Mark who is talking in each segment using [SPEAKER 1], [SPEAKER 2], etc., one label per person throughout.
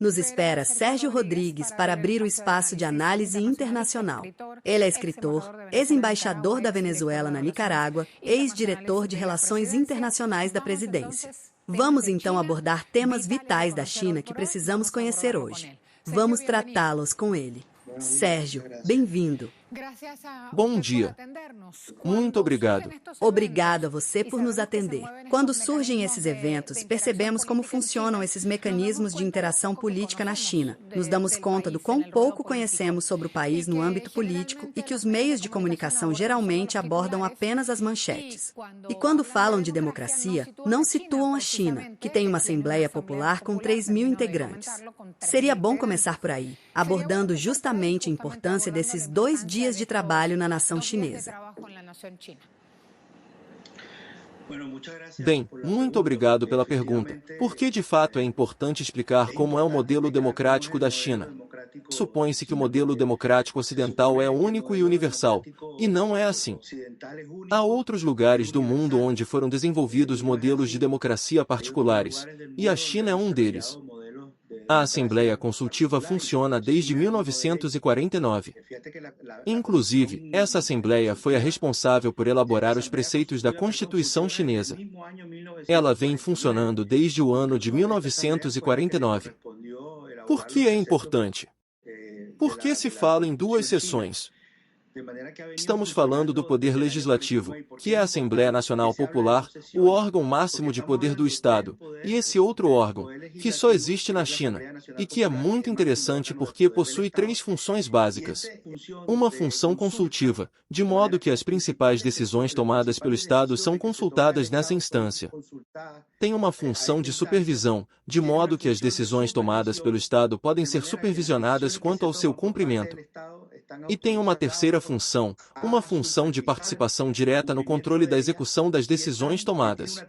[SPEAKER 1] Nos espera Sérgio Rodrigues para abrir o espaço de análise internacional. Ele é escritor, ex-embaixador da Venezuela na Nicarágua, ex-diretor de Relações Internacionais da Presidência. Vamos então abordar temas vitais da China que precisamos conhecer hoje. Vamos tratá-los com ele. Sérgio, bem-vindo.
[SPEAKER 2] Bom dia. Muito obrigado.
[SPEAKER 1] Obrigado a você por nos atender. Quando surgem esses eventos, percebemos como funcionam esses mecanismos de interação política na China. Nos damos conta do quão pouco conhecemos sobre o país no âmbito político e que os meios de comunicação geralmente abordam apenas as manchetes. E quando falam de democracia, não situam a China, que tem uma Assembleia Popular com 3.000 integrantes. Seria bom começar por aí, abordando justamente a importância desses 2 dias de trabalho na nação chinesa.
[SPEAKER 2] Bem, muito obrigado pela pergunta. Porque de fato é importante explicar como é o modelo democrático da China. Supõe-se que o modelo democrático ocidental é único e universal, e não é assim. Há outros lugares do mundo onde foram desenvolvidos modelos de democracia particulares, e a China é um deles. A Assembleia Consultiva funciona desde 1949. Inclusive, essa Assembleia foi a responsável por elaborar os preceitos da Constituição Chinesa. Ela vem funcionando desde o ano de 1949. Por que é importante? Porque se fala em 2 sessões. Estamos falando do Poder Legislativo, que é a Assembleia Nacional Popular, o órgão máximo de poder do Estado, e esse outro órgão, que só existe na China, e que é muito interessante porque possui 3 funções básicas. Uma função consultiva, de modo que as principais decisões tomadas pelo Estado são consultadas nessa instância. Tem uma função de supervisão, de modo que as decisões tomadas pelo Estado podem ser supervisionadas quanto ao seu cumprimento. E tem uma terceira função, uma função de participação direta no controle da execução das decisões tomadas.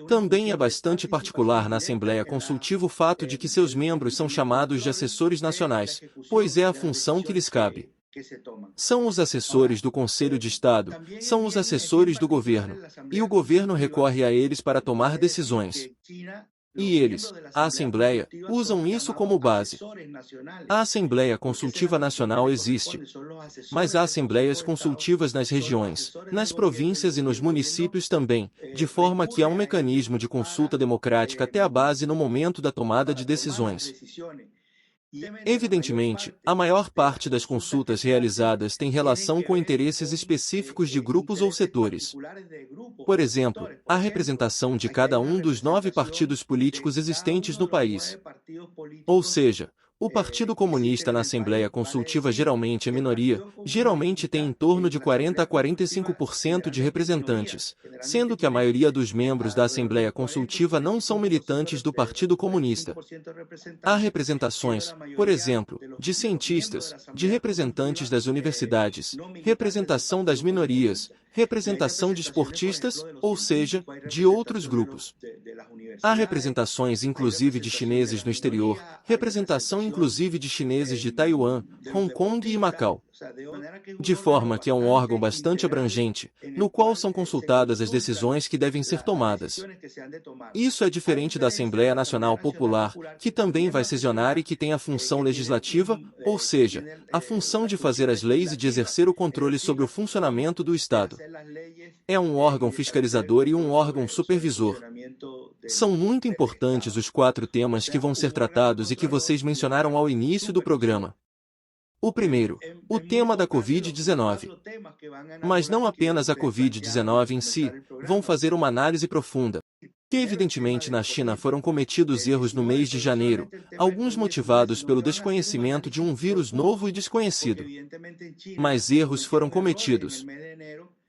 [SPEAKER 2] Também é bastante particular na Assembleia Consultiva o fato de que seus membros são chamados de assessores nacionais, pois é a função que lhes cabe. São os assessores do Conselho de Estado, são os assessores do governo, e o governo recorre a eles para tomar decisões. E eles, a Assembleia, usam isso como base. A Assembleia Consultiva Nacional existe, mas há assembleias consultivas nas regiões, nas províncias e nos municípios também, de forma que há um mecanismo de consulta democrática até a base no momento da tomada de decisões. Evidentemente, a maior parte das consultas realizadas tem relação com interesses específicos de grupos ou setores. Por exemplo, a representação de cada um dos 9 partidos políticos existentes no país. Ou seja, o Partido Comunista na Assembleia Consultiva geralmente é minoria, geralmente tem em torno de 40 a 45% de representantes, sendo que a maioria dos membros da Assembleia Consultiva não são militantes do Partido Comunista. Há representações, por exemplo, de cientistas, de representantes das universidades, representação das minorias, representação de esportistas, ou seja, de outros grupos. Há representações inclusive de chineses no exterior, representação inclusive de chineses de Taiwan, Hong Kong e Macau. De forma que é um órgão bastante abrangente, no qual são consultadas as decisões que devem ser tomadas. Isso é diferente da Assembleia Nacional Popular, que também vai sessionar e que tem a função legislativa, ou seja, a função de fazer as leis e de exercer o controle sobre o funcionamento do Estado. É um órgão fiscalizador e um órgão supervisor. São muito importantes os 4 temas que vão ser tratados e que vocês mencionaram ao início do programa. O primeiro, o tema da Covid-19. Mas não apenas a Covid-19 em si, vão fazer uma análise profunda. Que evidentemente na China foram cometidos erros no mês de janeiro, alguns motivados pelo desconhecimento de um vírus novo e desconhecido. Mas erros foram cometidos.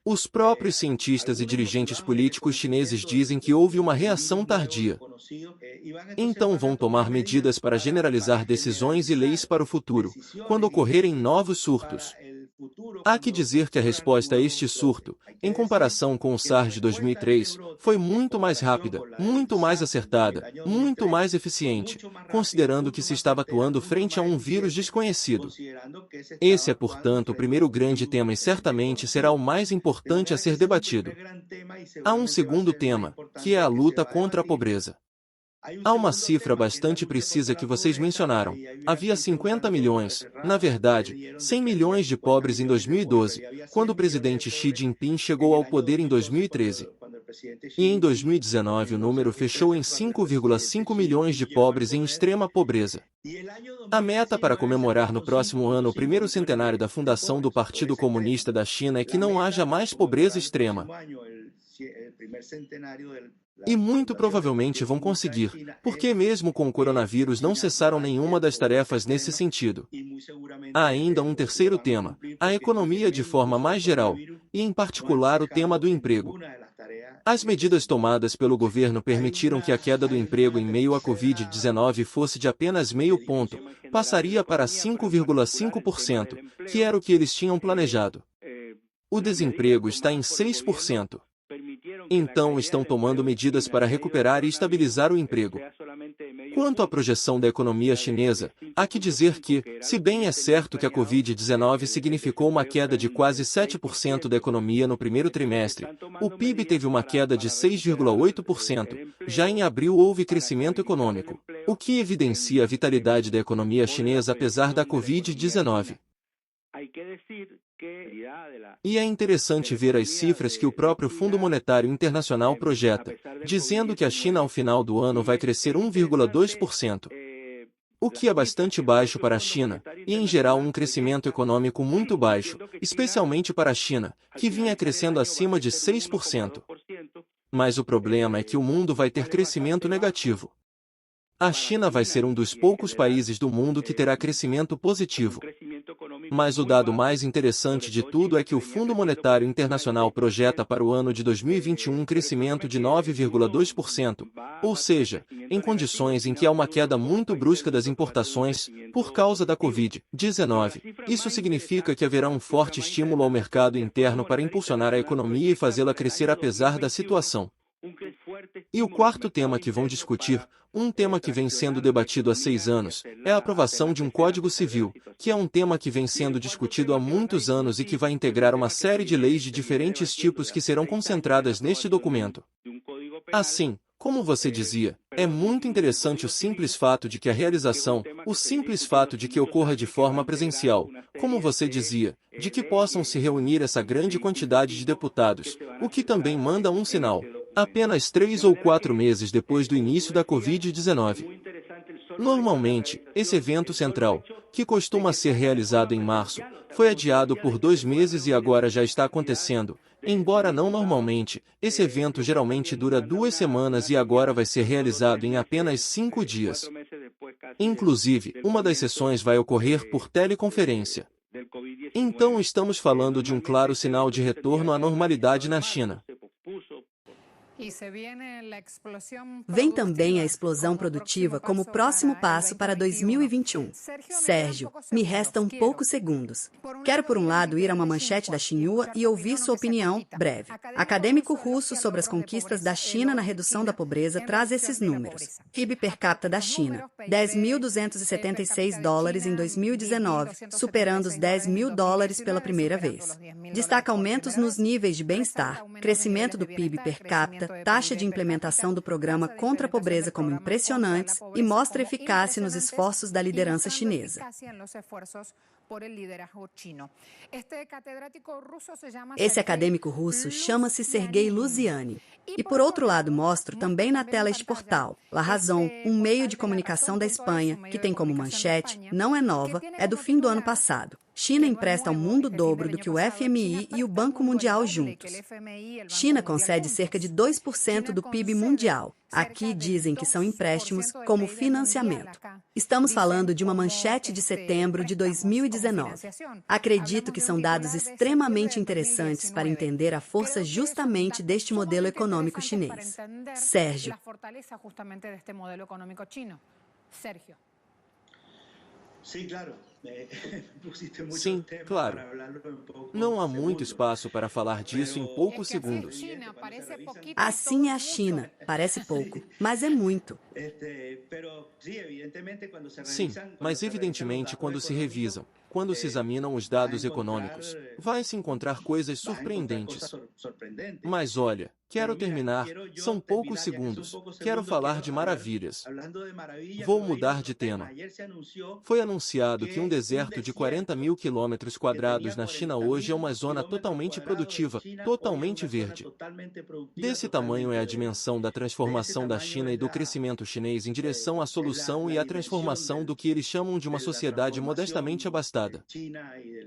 [SPEAKER 2] Os próprios cientistas e dirigentes políticos chineses dizem que houve uma reação tardia. Então vão tomar medidas para generalizar decisões e leis para o futuro, quando ocorrerem novos surtos. Há que dizer que a resposta a este surto, em comparação com o SARS de 2003, foi muito mais rápida, muito mais acertada, muito mais eficiente, considerando que se estava atuando frente a um vírus desconhecido. Esse é, portanto, o primeiro grande tema e certamente será o mais importante a ser debatido. Há um segundo tema, que é a luta contra a pobreza. Há uma cifra bastante precisa que vocês mencionaram. Havia 50 milhões, na verdade, 100 milhões de pobres em 2012, quando o presidente Xi Jinping chegou ao poder em 2013. E em 2019 o número fechou em 5,5 milhões de pobres em extrema pobreza. A meta para comemorar no próximo ano o primeiro centenário da fundação do Partido Comunista da China é que não haja mais pobreza extrema. E muito provavelmente vão conseguir, porque mesmo com o coronavírus não cessaram nenhuma das tarefas nesse sentido. Há ainda um terceiro tema, a economia de forma mais geral, e em particular o tema do emprego. As medidas tomadas pelo governo permitiram que a queda do emprego em meio à Covid-19 fosse de apenas meio ponto, passaria para 5,5%, que era o que eles tinham planejado. O desemprego está em 6%. Então estão tomando medidas para recuperar e estabilizar o emprego. Quanto à projeção da economia chinesa, há que dizer que, se bem é certo que a Covid-19 significou uma queda de quase 7% da economia no primeiro trimestre, o PIB teve uma queda de 6,8%. Já em abril houve crescimento econômico, o que evidencia a vitalidade da economia chinesa apesar da Covid-19. E é interessante ver as cifras que o próprio Fundo Monetário Internacional projeta, dizendo que a China ao final do ano vai crescer 1,2%. O que é bastante baixo para a China, e em geral um crescimento econômico muito baixo, especialmente para a China, que vinha crescendo acima de 6%. Mas o problema é que o mundo vai ter crescimento negativo. A China vai ser um dos poucos países do mundo que terá crescimento positivo. Mas o dado mais interessante de tudo é que o Fundo Monetário Internacional projeta para o ano de 2021 um crescimento de 9,2%, ou seja, em condições em que há uma queda muito brusca das importações, por causa da Covid-19. Isso significa que haverá um forte estímulo ao mercado interno para impulsionar a economia e fazê-la crescer apesar da situação. E o quarto tema que vão discutir, um tema que vem sendo debatido há 6 anos, é a aprovação de um Código Civil, que é um tema que vem sendo discutido há muitos anos e que vai integrar uma série de leis de diferentes tipos que serão concentradas neste documento. Assim, como você dizia, é muito interessante o simples fato de que a realização, o simples fato de que ocorra de forma presencial, como você dizia, de que possam se reunir essa grande quantidade de deputados, o que também manda um sinal. Apenas 3 ou 4 meses depois do início da Covid-19. Normalmente, esse evento central, que costuma ser realizado em março, foi adiado por 2 meses e agora já está acontecendo. Embora não normalmente, esse evento geralmente dura 2 semanas e agora vai ser realizado em apenas 5 dias. Inclusive, uma das sessões vai ocorrer por teleconferência. Então estamos falando de um claro sinal de retorno à normalidade na China.
[SPEAKER 1] Vem também a explosão produtiva como próximo passo para 2021. Sérgio, me restam poucos segundos. Quero, por um lado, ir a uma manchete da Xinhua e ouvir sua opinião, breve. Acadêmico russo sobre as conquistas da China na redução da pobreza traz esses números. PIB per capita da China, $10.276 em 2019, superando os $10.000 pela primeira vez. Destaca aumentos nos níveis de bem-estar, crescimento do PIB per capita, taxa de implementação do programa contra a pobreza como impressionantes e mostra eficácia nos esforços da liderança chinesa. Esse acadêmico russo chama-se Sergei Lusiani. E por outro lado mostro também na tela este portal, La Razón, um meio de comunicação da Espanha, que tem como manchete, não é nova, é do fim do ano passado. China empresta ao mundo o dobro do que o FMI e o Banco Mundial juntos. China concede cerca de 2% do PIB mundial. Aqui dizem que são empréstimos como financiamento. Estamos falando de uma manchete de setembro de 2019. Acredito que são dados extremamente interessantes para entender a força justamente deste modelo econômico chinês. Sérgio.
[SPEAKER 3] Sim, claro.
[SPEAKER 2] Sim, claro. Não há muito espaço para falar disso em poucos segundos.
[SPEAKER 1] Assim é a China. Parece pouco, mas é muito.
[SPEAKER 2] Sim, mas evidentemente quando se revisam, quando se examinam os dados econômicos, vai-se encontrar coisas surpreendentes. Mas olha, quero terminar, são poucos segundos, quero falar de maravilhas. Vou mudar de tema. Foi anunciado que um deserto de 40 mil quilômetros quadrados na China hoje é uma zona totalmente produtiva, totalmente verde. Desse tamanho é a dimensão da transformação da China e do crescimento chinês em direção à solução e à transformação do que eles chamam de uma sociedade modestamente abastada.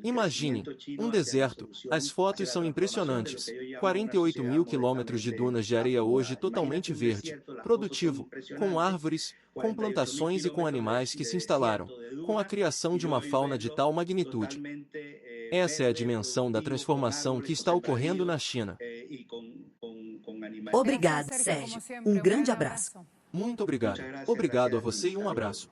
[SPEAKER 2] Imaginem, um deserto, as fotos são impressionantes. 48 mil quilômetros de dunas de areia hoje totalmente verde, produtivo, com árvores, com plantações e com animais que se instalaram, com a criação de uma fauna de tal magnitude. Essa é a dimensão da transformação que está ocorrendo na China.
[SPEAKER 1] Obrigado, Sérgio. Um grande abraço.
[SPEAKER 2] Muito obrigado. Obrigado a você e um abraço.